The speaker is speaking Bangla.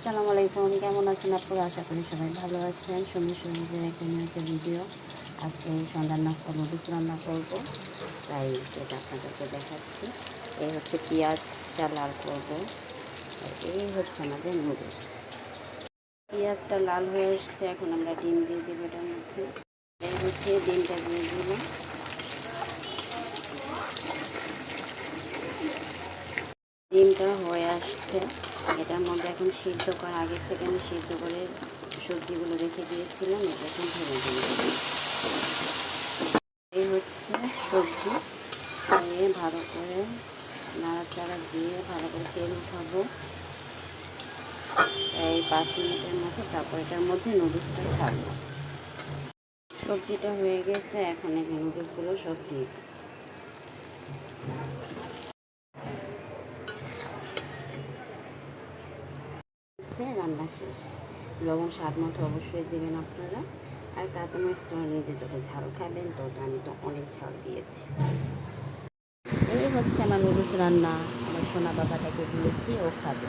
আসসালামু আলাইকুম, কেমন আছেন আপনারা? আশা করি সবাই ভালো আছেন। সুন্দর সুন্দর একটা নিউ একটা ভিডিও। আজকে সন্ধ্যার নাস্তা নুডলস রান্না করব, তাই এটা আপনাদেরকে দেখাচ্ছি। এই হচ্ছে পেঁয়াজটা লাল করব, আর এই হচ্ছে আমাদের নুডলস। পেঁয়াজটা লাল হয়ে এসছে, এখন আমরা ডিম দিয়ে দেবো এটার মধ্যে। এই হচ্ছে ডিমটা দিয়ে দিলাম। ডিমটা হয়ে আসছে, এটার মধ্যে এখন সিদ্ধ করা, আগের থেকে আমি সিদ্ধ করে সবজিগুলো রেখে দিয়েছিলাম, এটা এখন ঢেলে দিলাম। এই হচ্ছে সবজি, দিয়ে ভালো করে নাড়াচাড়া দিয়ে ভালো করে তেল উঠাবো এই 5 মিনিটের মতো। তারপর এটার মধ্যে নুডলসটা ছাড়বো। সবজিটা হয়ে গেছে, এখন এই নুডলসগুলো সব দিয়ে রান্না শেষ। লবণ স্বাদ মতো অবশ্যই দেবেন আপনারা, আর কাঁচামরিচ তো নিজে যত ঝাল খাবেন তত, আমি তো অনেক ঝাল দিয়েছি। এই হচ্ছে আমার নুডলস রান্না। আমার সোনা বাবাটাকে দিয়েছি, ও খাবে।